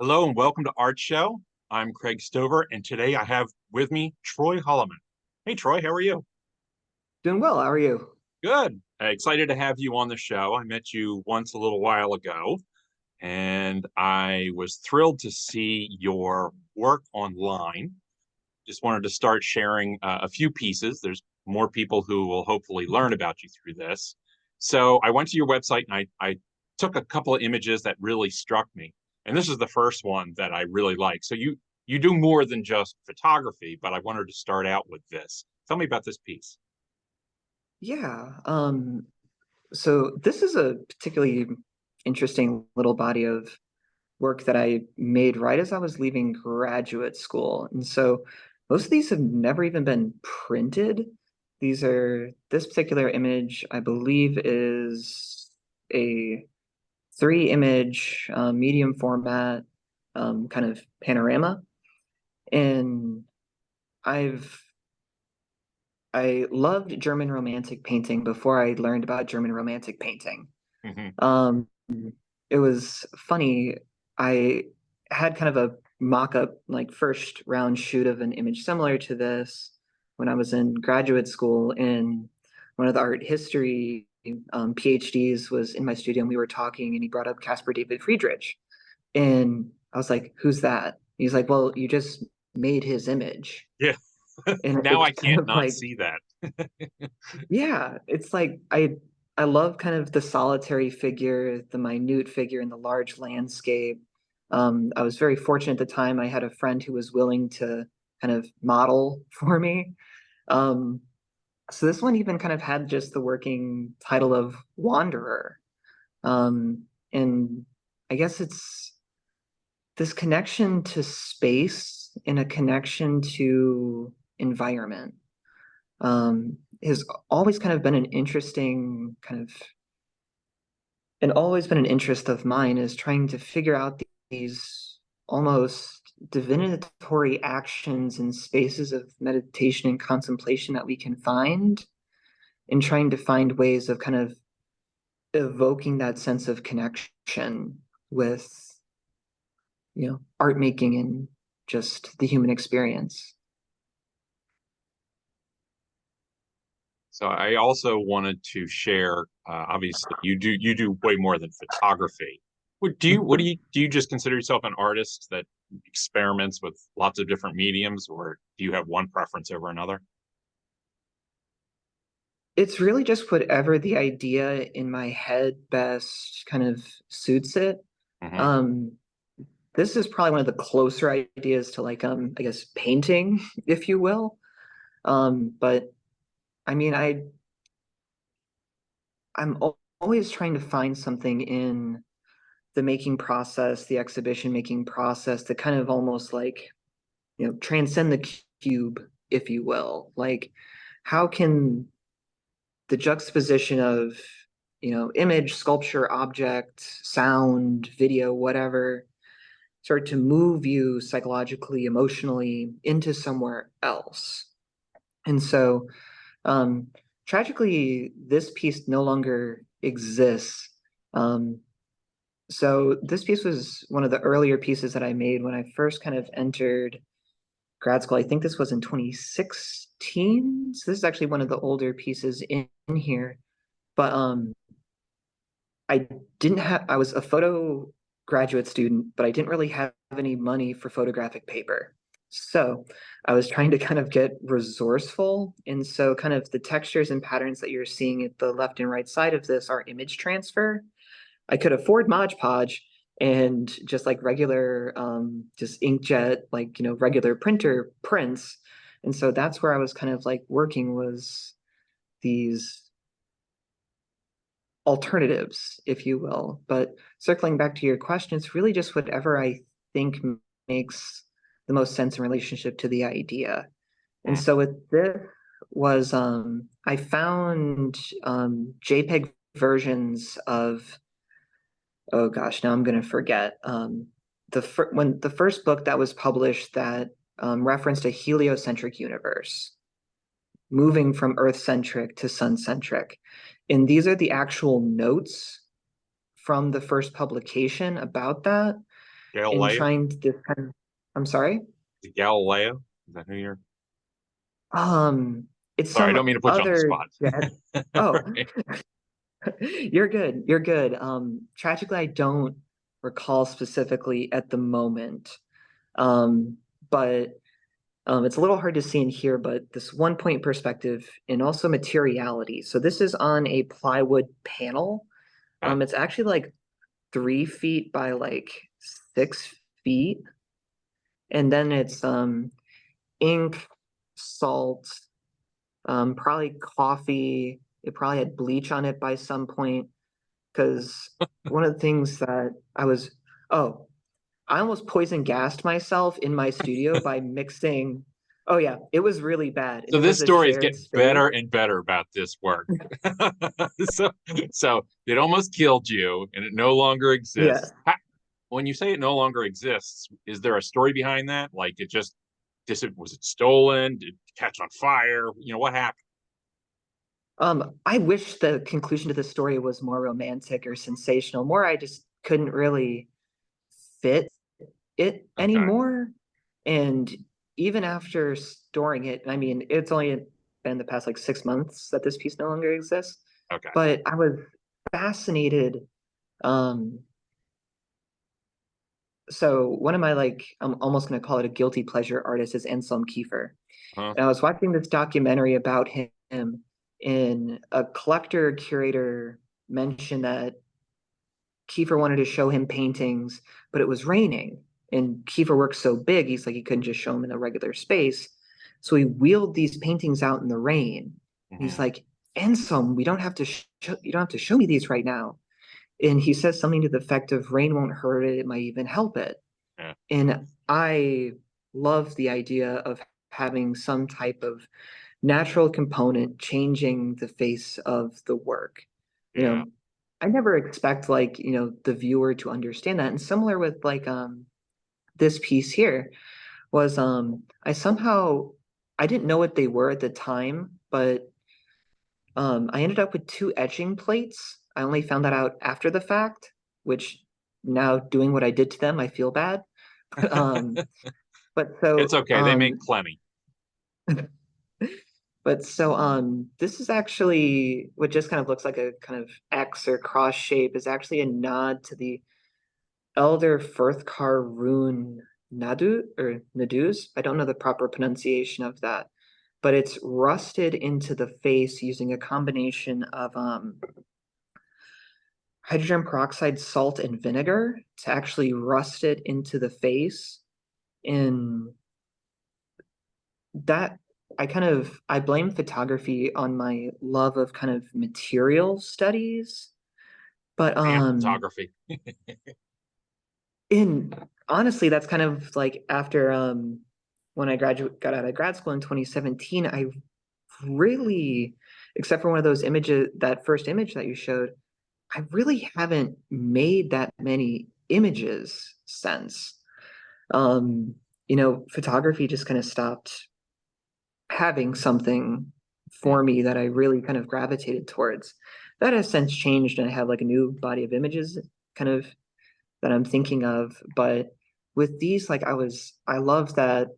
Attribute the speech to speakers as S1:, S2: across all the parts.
S1: Hello and welcome to ArtShow. I'm Craig Stover, and today I have with me Troy Holleman. Hey, Troy, how are you?
S2: Doing well. How are you?
S1: Good. Excited to have you on the show. I met you once a little while ago, and I was thrilled to see your work online. Just wanted to start sharing a few pieces. There's more people who will hopefully learn about you through this. So I went to your website and I took a couple of images that really struck me. And this is the first one that I really like. So you do more than just photography, but I wanted to start out with this. Tell me about this piece.
S2: Yeah. So this is a particularly interesting little body of work that I made right as I was leaving graduate school. And so most of these have never even been printed. This particular image, I believe, is a three image medium format kind of panorama. And I've I loved German Romantic painting before I learned about German Romantic painting.
S1: Hmm.
S2: Um, it was funny. I had kind of a mock-up, like first round shoot of an image similar to this when I was in graduate school, and one of the art history PhDs was in my studio and we were talking and he brought up Caspar David Friedrich. And I was like, who's that? He's like, well, you just made his image.
S1: Yeah.
S2: And
S1: Now I
S2: it's kind
S1: can't
S2: of
S1: not
S2: like,
S1: see that.
S2: yeah, it's like I love kind of the solitary figure, the minute figure in the large landscape. I was very fortunate at the time. I had a friend who was willing to kind of model for me. Um, so this one even kind of had just the working title of Wanderer. And I guess it's this connection to space and a connection to environment has always kind of been an interesting kind of and always been an interest of mine is trying to figure out these almost divinatory actions and spaces of meditation and contemplation that we can find and trying to find ways of kind of evoking that sense of connection with art making and just the human experience.
S1: So I also wanted to share. Obviously, you do way more than photography. What do you just consider yourself an artist that experiments with lots of different mediums, or do you have one preference over another?
S2: It's really just whatever the idea in my head best kind of suits it.
S1: Hmm.
S2: Um, this is probably one of the closer ideas to like I guess painting, if you will. But I mean always trying to find something in the making process, the exhibition making process to kind of almost like, transcend the cube, if you will. Like how can the juxtaposition of, image, sculpture, object, sound, video, whatever, start to move you psychologically, emotionally into somewhere else. And so, um, tragically, this piece no longer exists. Um, so this piece was one of the earlier pieces that I made when I first kind of entered grad school. I think this was in 2016. So this is actually one of the older pieces in here. But I didn't have, I was a photo graduate student, but I didn't really have any money for photographic paper. So I was trying to kind of get resourceful. And so, kind of the textures and patterns that you're seeing at the left and right side of this are image transfer. I could afford Mod Podge and just like regular, just inkjet, like, regular printer prints. And so that's where I was kind of like working was these alternatives, if you will. But circling back to your question, it's really just whatever I think makes the most sense in relationship to the idea. And so with this was I found JPEG versions of, oh gosh, now I'm gonna forget. When the first book that was published that referenced a heliocentric universe moving from Earth-centric to sun-centric. And these are the actual notes from the first publication about that. in
S1: Galileo?
S2: trying to just kind of, I'm sorry?
S1: Galileo? Is that who you're?
S2: Um, it's
S1: Sorry, I don't
S2: some
S1: mean to put you on the
S2: other
S1: spot.
S2: jet. Oh,
S1: Right.
S2: you're good. You're good. Tragically, I don't recall specifically at the moment. Um, but it's a little hard to see in here, but this 1 point perspective and also materiality. So this is on a plywood panel.
S1: Okay.
S2: It's actually like 3 feet by like 6 feet. And then it's ink, salt, probably coffee. It probably had bleach on it by some point. Because one of the things that oh, I almost poison gassed myself in my studio by mixing. Oh yeah, it was really bad, and
S1: So
S2: it
S1: this
S2: was a
S1: story is
S2: shared
S1: getting
S2: space.
S1: better and better about this work. so, so it almost killed you, and it no longer
S2: Yes.
S1: exists. When you say it no longer exists, is there a story behind that? Like it just was it stolen? Did it catch on fire? You know what happened?
S2: I wish the conclusion to the story was more romantic or sensational. More, I just couldn't really fit it
S1: Okay,
S2: anymore. And even after storing it, I mean, it's only been the past like 6 months that this piece no longer exists.
S1: okay.
S2: But I was fascinated. Um, so one of my like, I'm almost gonna call it a guilty pleasure artist is Anselm Kiefer.
S1: Huh?
S2: And I was watching this documentary about him, and a collector curator mentioned that Kiefer wanted to show him paintings, but it was raining. And Kiefer works so big, he's like, he couldn't just show them in a regular space. So he wheeled these paintings out in the rain. And he's
S1: Hmm.
S2: like, Anselm, we don't have to you don't have to show me these right now. And he says something to the effect of rain won't hurt it, it might even help it.
S1: Yeah,
S2: And I love the idea of having some type of natural component changing the face of the work. You
S1: yeah.
S2: know, I never expect like, the viewer to understand that. And similar with like this piece here was I didn't know what they were at the time, but I ended up with two etching plates. I only found that out after the fact, which now doing what I did to them, I feel bad. But but
S1: It's
S2: so
S1: okay. They make plenty.
S2: this is actually what just kind of looks like a kind of X or cross shape is actually a nod to the Elder Firthcar rune Nadu or Nadus. I don't know the proper pronunciation of that, but it's rusted into the face using a combination of hydrogen peroxide, salt, and vinegar to actually rust it into the face. And that I blame photography on my love of kind of material studies, but
S1: And photography.
S2: in honestly that's kind of like after when I got out of grad school in 2017, I really, except for one of those images, that first image that you showed, I really haven't made that many images since. Um, photography just kind of stopped having something
S1: Hmm.
S2: for me that I really kind of gravitated towards. That has since changed, and I have like a new body of images kind of that I'm thinking of. But with these, like I love that,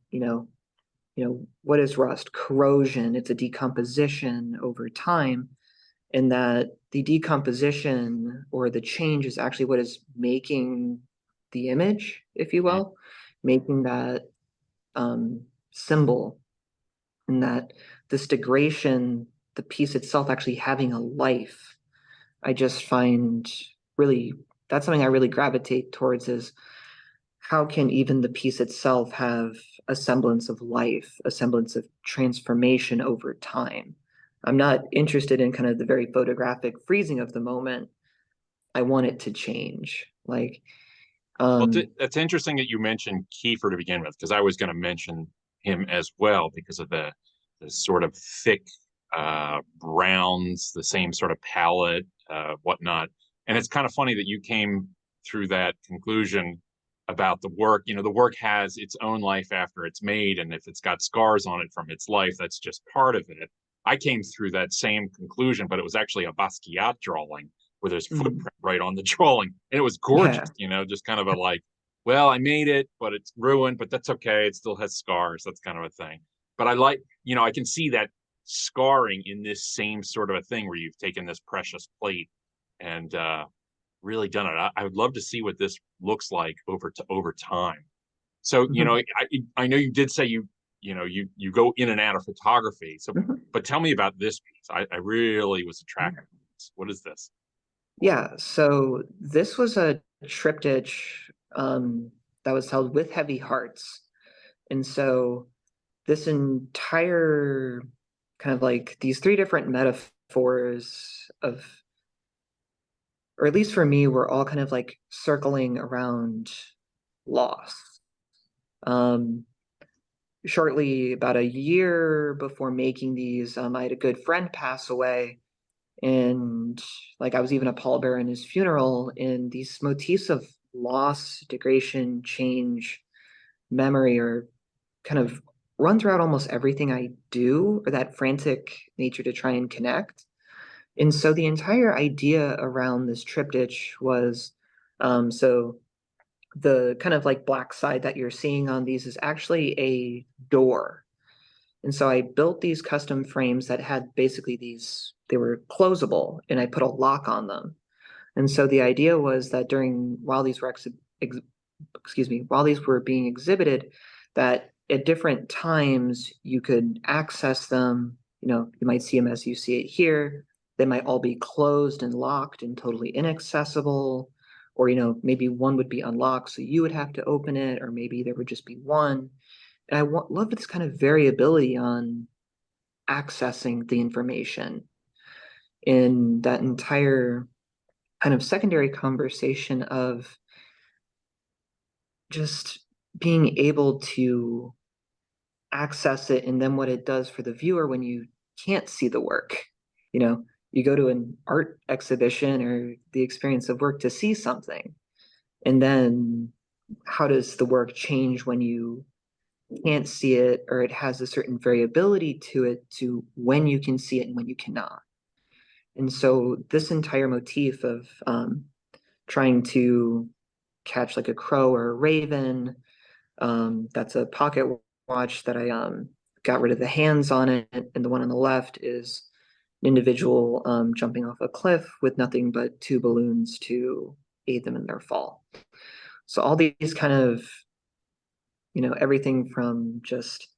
S2: what is rust? Corrosion, it's a decomposition over time, and that the decomposition or the change is actually what is making the image, if you
S1: Hmm.
S2: will, making that symbol, and that this degradation, the piece itself actually having a life. I just find really that's something I really gravitate towards is how can even the piece itself have a semblance of life, a semblance of transformation over time? I'm not interested in kind of the very photographic freezing of the moment. I want it to change. Like,
S1: Well,
S2: um,
S1: that's interesting that you mentioned Kiefer to begin with, because I was going to mention him as well because of the sort of thick browns, the same sort of palette, whatnot. And it's kind of funny that you came through that conclusion about the work. You know, the work has its own life after it's made, and if it's got scars on it from its life, that's just part of it. I came through that same conclusion, but it was actually a Basquiat drawing where there's
S2: mm,
S1: footprint right on the drawing, and it was gorgeous.
S2: yeah,
S1: You know, just kind of a like well, I made it, but it's ruined, but that's okay. It still has scars. That's kind of a thing. But I like, I can see that scarring in this same sort of a thing where you've taken this precious plate and really done it. I would love to see what this looks like over time. So, I know you did say you go in and out of photography. So, but tell me about this piece. I really was attracted to this. What is this?
S2: Yeah, so this was a triptych that was held with heavy hearts. And so this entire kind of like these three different metaphors of, or at least for me, were all kind of like circling around loss. Um, Shortly about a year before making these, I had a good friend pass away, and like I was even a pallbearer in his funeral. And these motifs of loss, degradation, change, memory are kind of run throughout almost everything I do, or that frantic nature to try and connect. And so the entire idea around this triptych was, so the kind of like black side that you're seeing on these is actually a door. And so I built these custom frames that had basically these, they were closable, and I put a lock on them. And so the idea was that while these were while these were being exhibited, that at different times you could access them. You might see them as you see it here. They might all be closed and locked and totally inaccessible. Or, maybe one would be unlocked, so you would have to open it, or maybe there would just be one. And love this kind of variability on accessing the information in that entire kind of secondary conversation of just being able to access it, and then what it does for the viewer when you can't see the work. You go to an art exhibition or the experience of work to see something, and then how does the work change when you can't see it, or it has a certain variability to it, to when you can see it and when you cannot. And so this entire motif of trying to catch like a crow or a raven, that's a pocket watch that I got rid of the hands on it, and the one on the left is an individual jumping off a cliff with nothing but two balloons to aid them in their fall. So all these kind of, everything from just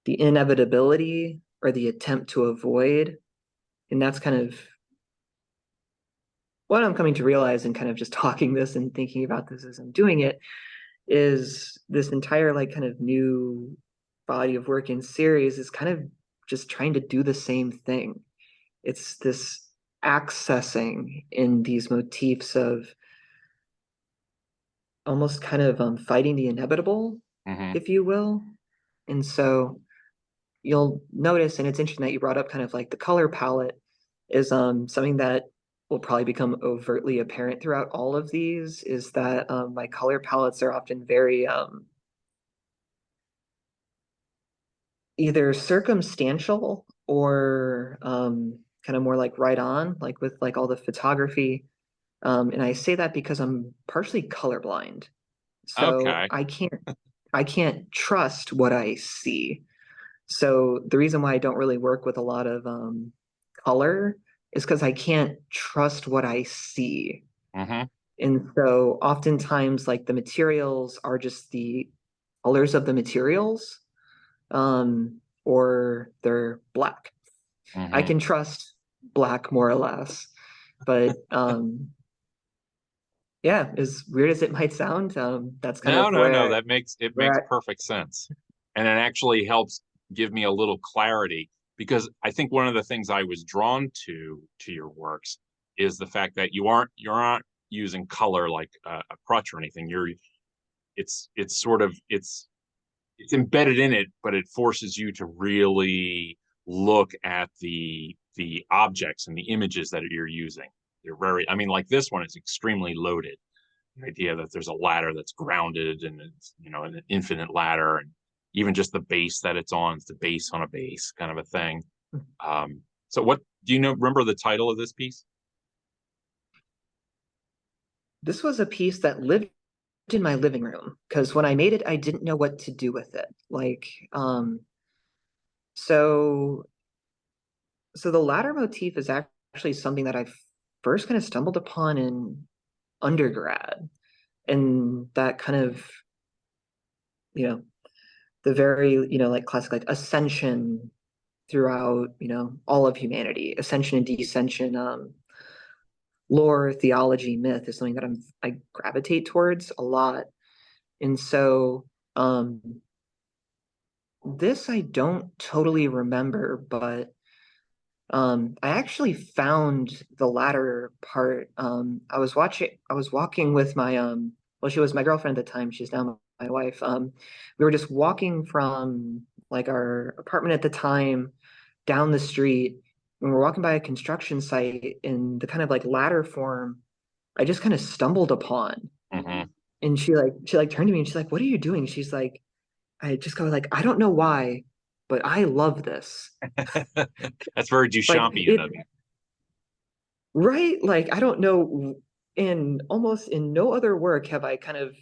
S2: the inevitability or the attempt to avoid. And that's kind of what I'm coming to realize, and kind of just talking this and thinking about this as I'm doing it, is this entire like kind of new body of work in series is kind of just trying to do the same thing. It's this accessing in these motifs of almost kind of fighting the inevitable,
S1: Mm-hmm.
S2: if you will. And so you'll notice, and it's interesting that you brought up kind of like the color palette is something that will probably become overtly apparent throughout all of these, is that my color palettes are often very either circumstantial or kind of more like right on, like with like all the photography. And I say that because I'm partially colorblind. So
S1: Okay.
S2: I can't trust what I see. So the reason why I don't really work with a lot of color is because I can't trust what I see.
S1: Mm-hmm.
S2: And so oftentimes like the materials are just the colors of the materials, or they're black. I
S1: Mm-hmm.
S2: can trust black more or less. But yeah, as weird as it might sound, that's kind
S1: No,
S2: of
S1: no, no.
S2: where
S1: It makes
S2: where
S1: perfect sense. And it actually helps give me a little clarity because I think one of the things I was drawn to your works is the fact that you aren't using color like a crutch or anything. It's sort of it's embedded in it, but it forces you to really look at the objects and the images that you're using. They're very, I mean, like this one is extremely loaded. The idea that there's a ladder that's grounded and it's, an infinite ladder, and even just the base that it's on, it's the base on a base kind of a thing. So what do you know? Remember the title of this piece?
S2: this was a piece that lived in my living room because when I made it, I didn't know what to do with it. So so the ladder motif is actually something that I first kind of stumbled upon in undergrad, and that kind of, you know, the very, like classic like ascension throughout, all of humanity, ascension and descension, lore, theology, myth is something that I gravitate towards a lot. And so this I don't totally remember, but I actually found the latter part. I was walking with my well, she was my girlfriend at the time, she's now my wife. We were just walking from like our apartment at the time down the street, and we're walking by a construction site, and the kind of like ladder form I just kind of stumbled upon.
S1: Hmm.
S2: And she like turned to me and she's like, "What are you doing?" She's like, I just go like, "I don't know why, but I love this."
S1: That's very
S2: Like
S1: Duchampian
S2: it,
S1: of you.
S2: right? Like I don't know, in almost in no other work have I kind of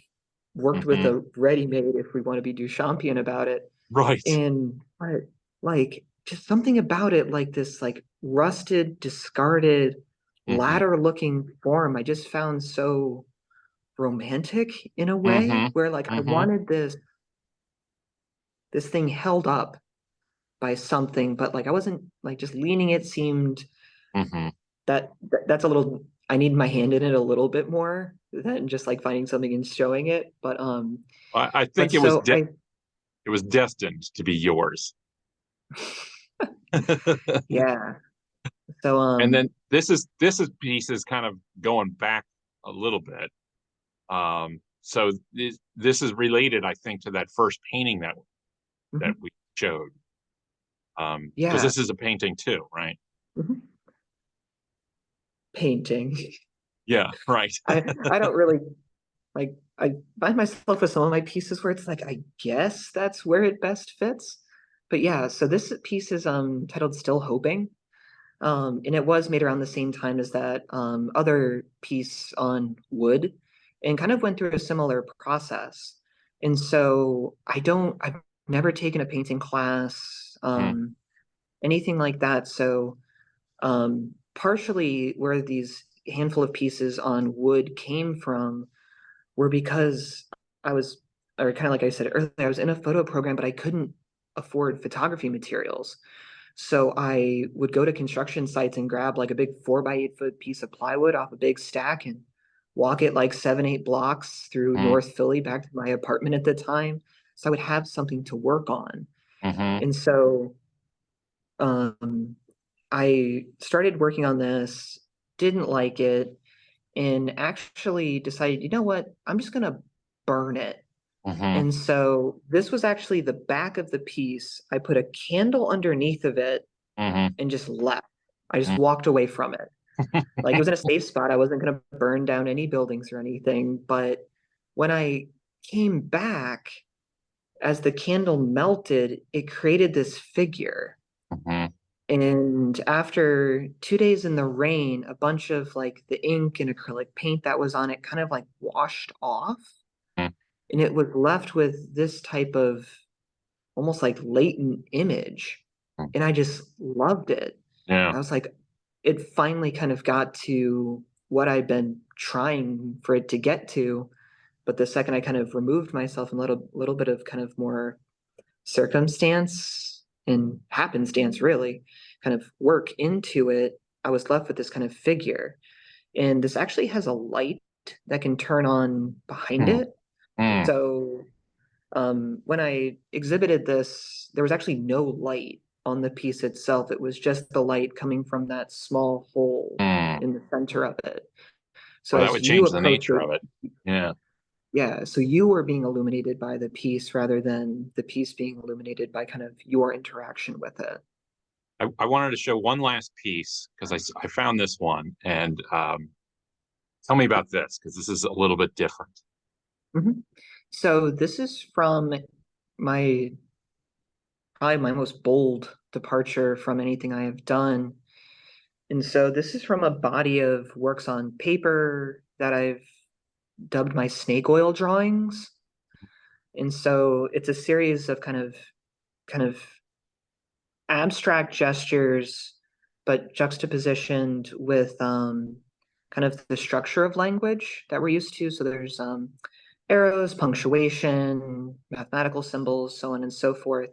S2: worked with
S1: Hmm.
S2: a ready-made, if we want to be Duchampian about it.
S1: Right.
S2: And but like just something about it, like this like rusted, discarded,
S1: Hmm.
S2: ladder-looking form, I just found so romantic in a way
S1: Hmm.
S2: where like I
S1: Hmm.
S2: wanted this thing held up by something, but like I wasn't like just leaning it seemed
S1: Hmm.
S2: that's a little, I need my hand in it a little bit more than just like finding something and showing it.
S1: I
S2: But
S1: think
S2: so I
S1: it was destined to be yours.
S2: yeah. So
S1: And then this is piece is kind of going back a little bit. So this is related, I think, to that first painting that
S2: mhm,
S1: we showed. Because
S2: yeah.
S1: this is a painting too, right?
S2: Mhm. Painting.
S1: Yeah, right.
S2: I don't really like, I find myself with some of my pieces where it's like I guess that's where it best fits. But yeah, so this piece is titled Still Hoping. And it was made around the same time as that other piece on wood, and kind of went through a similar process. And so I've never taken a painting class,
S1: Mm,
S2: anything like that. So partially where these handful of pieces on wood came from were because I was, or kind of like I said earlier, I was in a photo program, but I couldn't afford photography materials. So I would go to construction sites and grab like a big 4 by 8 foot piece of plywood off a big stack and walk it like 7, 8 blocks through
S1: mm,
S2: North Philly back to my apartment at the time. So I would have something to work on.
S1: hmm.
S2: And so um, I started working on this, didn't like it, and actually decided, you know what, I'm just gonna burn it.
S1: Hmm.
S2: And so this was actually the back of the piece. I put a candle underneath of it
S1: Hmm.
S2: and just left. I just walked away from it. Like it was in a safe spot. I wasn't going to burn down any buildings or anything. But when I came back, as the candle melted, it created this figure.
S1: Hmm.
S2: And after 2 days in the rain, a bunch of like the ink and acrylic paint that was on it kind of like washed off. And it was left with this type of almost like latent image. And I just loved it.
S1: Yeah.
S2: I was like, it finally kind of got to what I'd been trying for it to get to. But the second I kind of removed myself and let a little bit of kind of more circumstance and happenstance, really, kind of work into it, I was left with this kind of figure. And this actually has a light that can turn on behind
S1: Mm,
S2: it.
S1: mm,
S2: So when I exhibited this, there was actually no light on the piece itself. It was just the light coming from that small hole
S1: mm.
S2: in the center of it. So
S1: Well, that
S2: as
S1: would
S2: you
S1: change the
S2: approach
S1: nature
S2: it,
S1: of it. Yeah.
S2: yeah, so you were being illuminated by the piece rather than the piece being illuminated by kind of your interaction with it.
S1: I wanted to show one last piece because I found this one and tell me about this because this is a little bit different.
S2: Mhm. So this is from my probably my most bold departure from anything I have done. And so this is from a body of works on paper that I've dubbed my snake oil drawings. And so it's a series of kind of abstract gestures, but juxtapositioned with kind of the structure of language that we're used to. So there's arrows, punctuation, mathematical symbols, so on and so forth.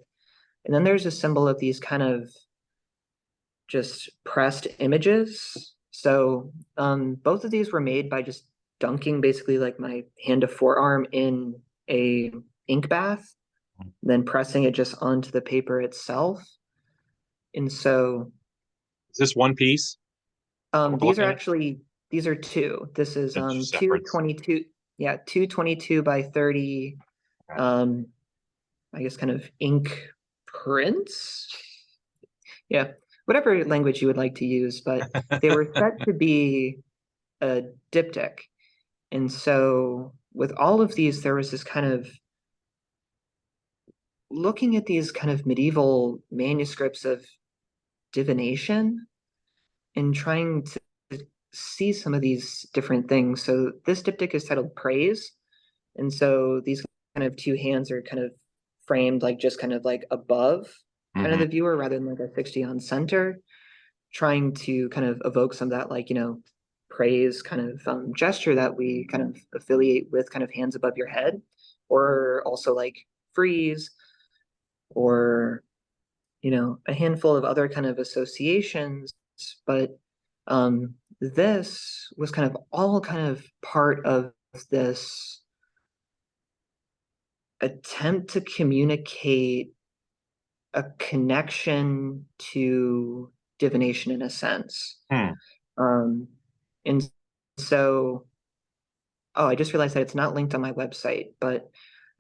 S2: And then there's a symbol of these kind of just pressed images. So both of these were made by just dunking basically like my hand to forearm in a ink bath, then pressing it just onto the paper itself. And so
S1: Is this one piece that we're
S2: these are
S1: looking at?
S2: actually these are two. This is
S1: They're two
S2: two
S1: separates.
S2: 22, yeah, 222 by 30
S1: Okay.
S2: um I guess kind of ink prints. Yeah, whatever language you would like to use, but they were set to be a diptych. And so with all of these, there was this kind of looking at these kind of medieval manuscripts of divination and trying to see some of these different things. So this diptych is titled Praise. And so these kind of two hands are kind of framed like just kind of like above kind of
S1: Hmm.
S2: the viewer rather than like a 60 on center, trying to kind of evoke some of that like, praise kind of gesture that we kind of affiliate with kind of hands above your head, or also like freeze, or a handful of other kind of associations. But this was kind of all kind of part of this attempt to communicate a connection to divination in a sense.
S1: Hmm.
S2: Um, and so, oh, I just realized that it's not linked on my website, but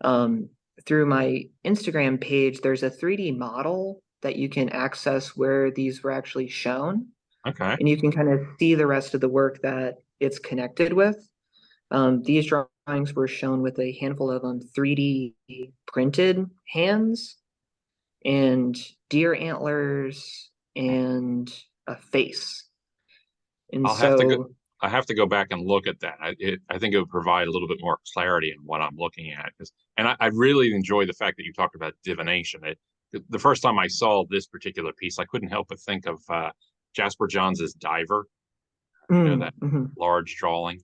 S2: um, through my Instagram page, there's a 3D model that you can access where these were actually shown,
S1: Okay.
S2: and you can kind of see the rest of the work that it's connected with. These drawings were shown with a handful of 3D printed hands and deer antlers and a face. And
S1: I'll have to go.
S2: so,
S1: I have to go back and look at that. I think it would provide a little bit more clarity in what I'm looking at. And I really enjoy the fact that you talked about divination. The first time I saw this particular piece, I couldn't help but think of Jasper Johns's Diver. That
S2: mhm.
S1: large drawing,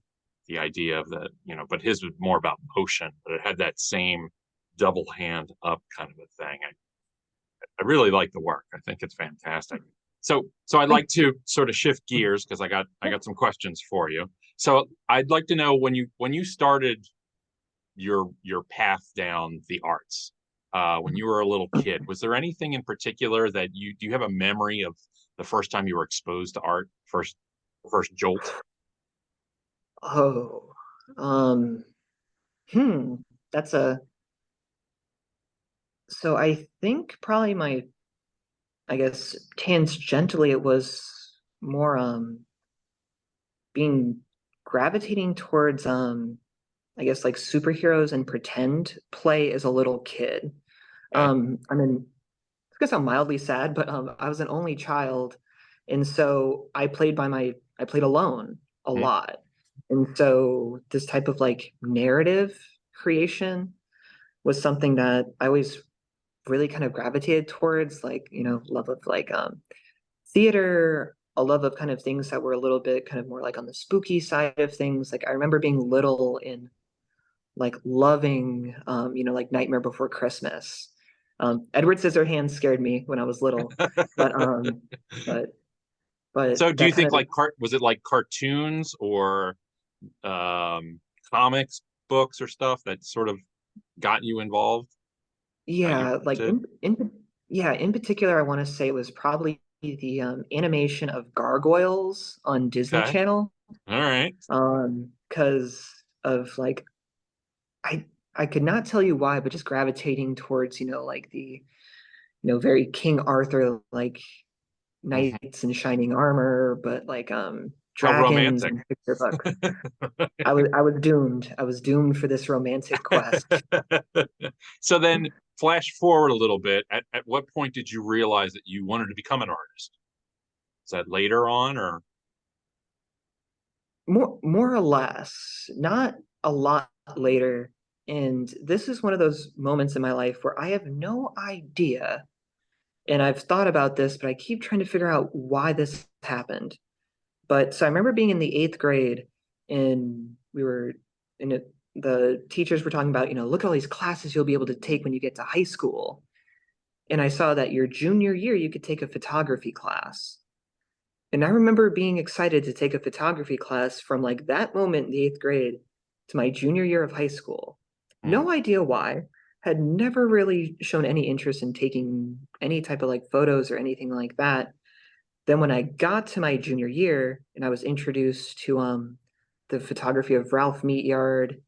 S1: the idea of the, but his was more about motion, but it had that same double hand up kind of a thing. I really like the work. I think it's fantastic. So I'd
S2: Thank
S1: like to sort of shift gears because I got some questions for you. So I'd like to know when you started your path down the arts, when you were a little kid, was there anything in particular that do you have a memory of the first time you were exposed to art, first jolt?
S2: Oh, um, hmm, that's a, so I think probably I guess tangentially it was more, being gravitating towards, I guess like superheroes and pretend play as a little kid.
S1: Okay.
S2: I mean, it's gonna sound mildly sad, but I was an only child, and so I played alone a
S1: Hmm.
S2: lot. And so this type of like narrative creation was something that I always really kind of gravitated towards, like, love of like theater, a love of kind of things that were a little bit kind of more like on the spooky side of things. Like I remember being little and like loving like Nightmare Before Christmas. Edward Scissorhands scared me when I was little, but but
S1: So do you
S2: that kind
S1: think
S2: of,
S1: like was it like cartoons or um comics, books or stuff that sort of got you involved, got you
S2: yeah, like
S1: interested?
S2: yeah, in particular I want to say it was probably the animation of gargoyles on Disney
S1: Okay.
S2: Channel,
S1: All right.
S2: because of like I I could not tell you why, but just gravitating towards, like the, very King Arthur, like
S1: Mhm.
S2: knights in shining armor, but like
S1: How
S2: dragons
S1: romantic.
S2: and picture books. I was doomed. I was doomed for this romantic quest.
S1: So then flash forward a little bit. At what point did you realize that you wanted to become an artist? Is that later on or
S2: More or less. Not a lot later. And this is one of those moments in my life where I have no idea. And I've thought about this, but I keep trying to figure out why this happened. But so I remember being in the eighth grade and we were in it, the teachers were talking about, look at all these classes you'll be able to take when you get to high school. And I saw that your junior year, you could take a photography class. And I remember being excited to take a photography class from like that moment in the eighth grade to my junior year of high school.
S1: Hmm.
S2: No idea why. Had never really shown any interest in taking any type of like photos or anything like that. Then when I got to my junior year and I was introduced to the photography of Ralph Meatyard,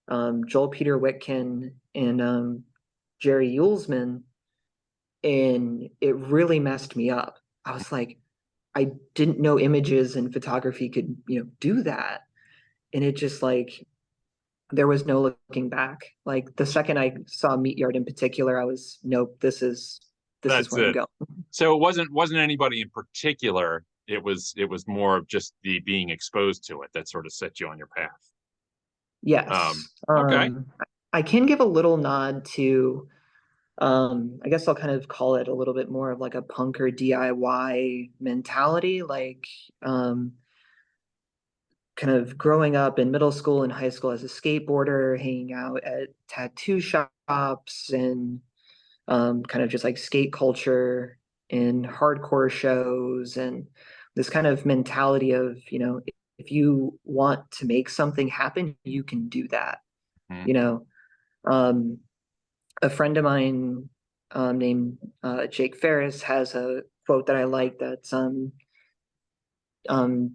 S2: Joel Peter Witkin, and Jerry Yulesman, and it really messed me up. I was like, I didn't know images and photography could, do that. And it just like there was no looking back. Like the second I saw Meat Yard in particular, I was, nope, this is
S1: That's
S2: where I'm
S1: it.
S2: going.
S1: So it wasn't anybody in particular. It was more of just the being exposed to it that sort of set you on your path.
S2: Yes.
S1: Okay.
S2: I can give a little nod to I guess I'll kind of call it a little bit more of like a punk or DIY mentality. Like kind of growing up in middle school and high school as a skateboarder, hanging out at tattoo shops and kind of just like skate culture and hardcore shows and this kind of mentality of, if you want to make something happen, you can do that.
S1: Mhm.
S2: You know, um, a friend of mine named Jake Ferris has a quote that I like that's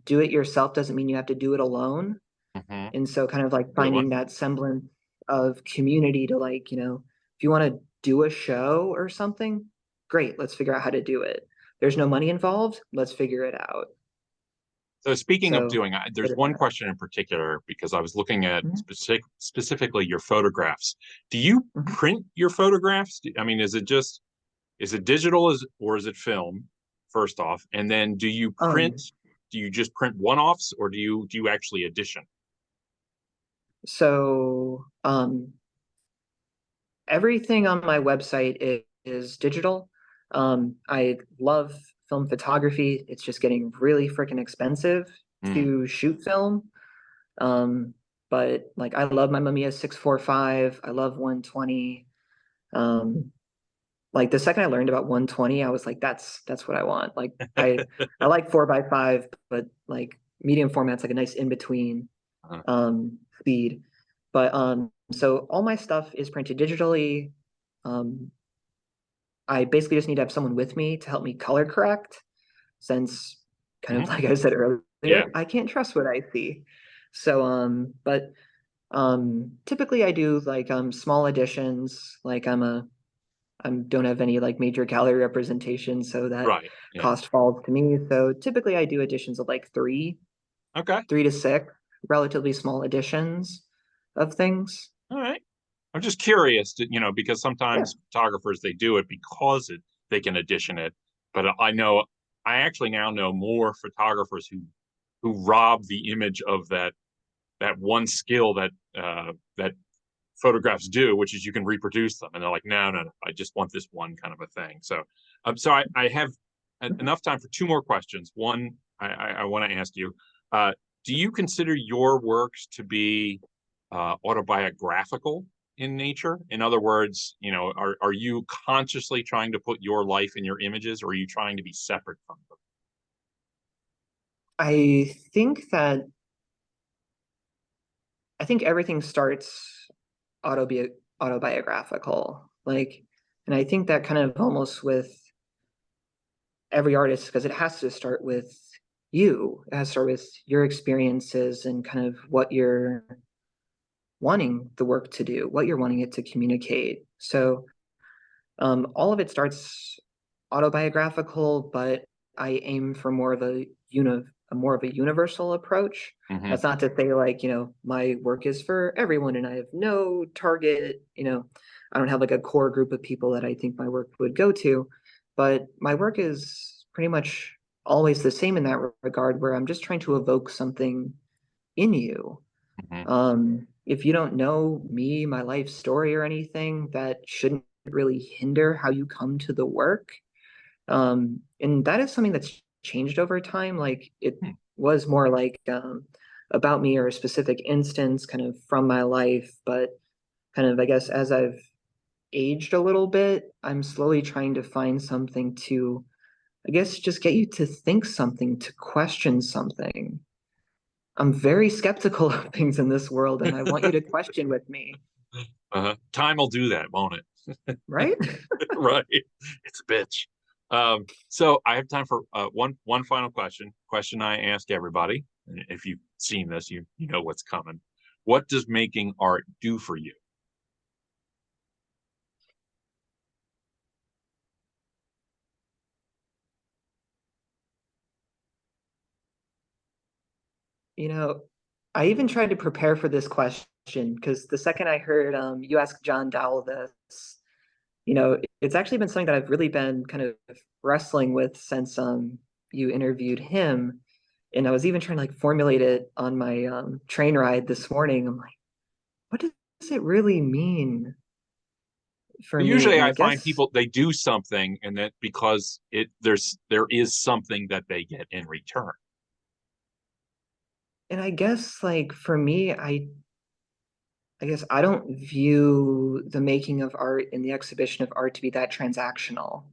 S2: do it yourself doesn't mean you have to do it alone.
S1: Mhm.
S2: And so kind of like
S1: Good
S2: finding
S1: one.
S2: that semblance of community to like, if you want to do a show or something, great, let's figure out how to do it. There's no money involved, let's figure it out.
S1: So speaking of
S2: So
S1: doing,
S2: bit
S1: there's
S2: of
S1: one
S2: that.
S1: question in particular because I was looking at
S2: Mhm,
S1: specifically your photographs. Do you
S2: mhm.
S1: print your photographs? I mean, is it digital or is it film? First off, and then do you print?
S2: Um,
S1: Do you just print one-offs or do you actually edition?
S2: so everything on my website is digital. I love film photography. It's just getting really freaking expensive
S1: Hmm.
S2: to shoot film. Um, but like I love my Mamiya 645. I love 120. Um, like the second I learned about 120, I was like, that's what I want. Like I like 4x5, but like medium format's like a nice in between
S1: Uh,
S2: speed. But so all my stuff is printed digitally. Um, I basically just need to have someone with me to help me color correct, since kind of
S1: mhm.
S2: like I said
S1: Yeah.
S2: earlier, I can't trust what I see. So but typically I do like small editions, like I don't have any like major gallery representation, so that
S1: Right. Yeah.
S2: cost falls to me. So typically I do editions of like
S1: Okay.
S2: 3 to 6, relatively small editions of things.
S1: All right. I'm just curious, because
S2: Yeah.
S1: sometimes photographers they do it because they can edition it. But I actually now know more photographers who rob the image of that one skill that photographs do, which is you can reproduce them. And they're like, no, no, no, I just want this one kind of a thing. So I have enough time for two more questions. One, I want to ask you, uh, do you consider your works to be autobiographical in nature? In other words, are you consciously trying to put your life in your images, or are you trying to be separate from them?
S2: I think that I think everything starts autobiographical. Like, and I think that kind of almost with every artist, because it has to start with you. It has to start with your experiences and kind of what you're wanting the work to do, what you're wanting it to communicate. So all of it starts autobiographical, but I aim for more of a universal approach.
S1: Hmm.
S2: That's not to say like, my work is for everyone and I have no target, I don't have like a core group of people that I think my work would go to, but my work is pretty much always the same in that regard, where I'm just trying to evoke something in you.
S1: Mhm.
S2: If you don't know me, my life story or anything, that shouldn't really hinder how you come to the work. And that is something that's changed over time. Like it
S1: Hmm.
S2: was more like about me or a specific instance kind of from my life, but kind of, I guess, as I've aged a little bit, I'm slowly trying to find something to, I guess, just get you to think something, to question something. I'm very skeptical of things in this world, and I want you to question with me,
S1: Time will do that, won't it?
S2: right?
S1: Right. It's a bitch. So I have time for one final question. Question I ask everybody. And if you've seen this, you know what's coming. What does making art do for you?
S2: You know, I even tried to prepare for this question because the second I heard you ask John Dowell this, it's actually been something that I've really been kind of wrestling with since you interviewed him. And I was even trying to like formulate it on my train ride this morning. I'm like, what does it really mean for me?
S1: Usually
S2: And I
S1: I find
S2: guess,
S1: people they do something and that because there is something that they get in return.
S2: like for me, I guess I don't view the making of art and the exhibition of art to be that transactional.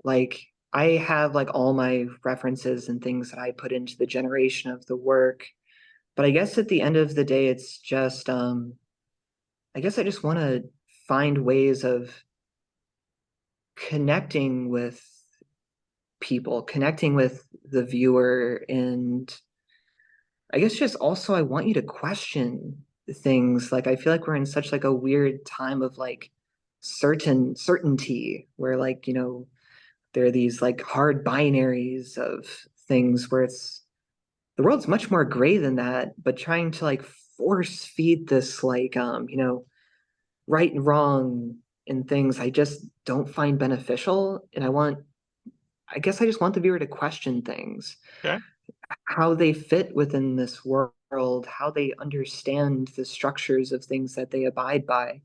S2: Like I have like all my references and things that I put into the generation of the work. But I guess at the end of the day, it's just I guess I just want to find ways of connecting with people, connecting with the viewer, and I guess just also I want you to question things. Like I feel like we're in such like a weird time of like certainty where like, there are these like hard binaries of things where it's the world's much more gray than that, but trying to like force feed this like right and wrong and things I just don't find beneficial. And I guess I just want the viewer to question things,
S1: Okay.
S2: how they fit within this world, how they understand the structures of things that they abide by.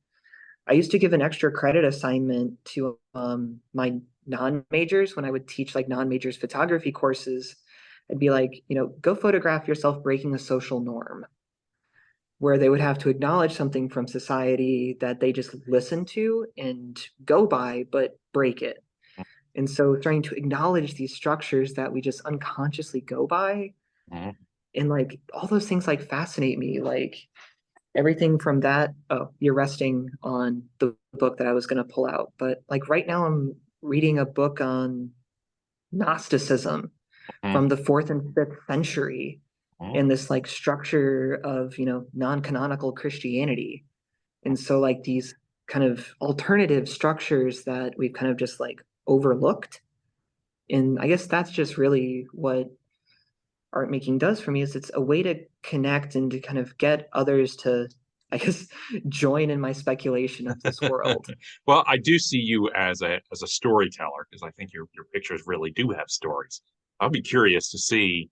S2: I used to give an extra credit assignment to my non-majors when I would teach like non-majors photography courses. I'd be like, go photograph yourself breaking a social norm, where they would have to acknowledge something from society that they just listen to and go by, but break it. And so trying to acknowledge these structures that we just unconsciously go by,
S1: Mhm.
S2: and like all those things like fascinate me. Like everything from that. Oh, you're resting on the book that I was going to pull out. But like right now, I'm reading a book on Gnosticism
S1: Mhm.
S2: from the fourth and fifth century
S1: Mhm.
S2: in this like structure of, non-canonical Christianity. And so like these kind of alternative structures that we've kind of just like overlooked. And I guess that's just really what art making does for me is it's a way to connect and to kind of get others to, I guess, join in my speculation of this world.
S1: Well, I do see you as a storyteller because I think your pictures really do have stories. I'll be curious to see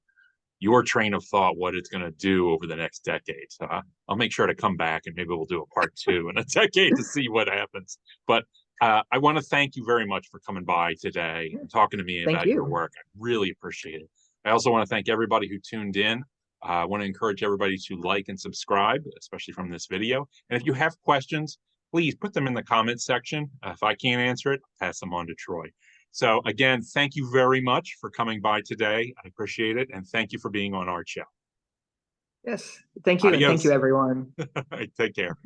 S1: your train of thought, what it's going to do over the next decade. So I'll make sure to come back and maybe we'll do a part two in a decade to see what happens. But I want to thank you very much for coming by today and talking to me
S2: Thank
S1: about your
S2: you.
S1: work. I really appreciate it. I also want to thank everybody who tuned in. I want to encourage everybody to like and subscribe, especially from this video. And if you have questions, please put them in the comments section. If I can't answer it, I'll pass them on to Troy. So again, thank you very much for coming by today. I appreciate it. And thank you for being on ArtShow.
S2: Yes. Thank you. And thank you,
S1: Adios.
S2: everyone.
S1: Take care.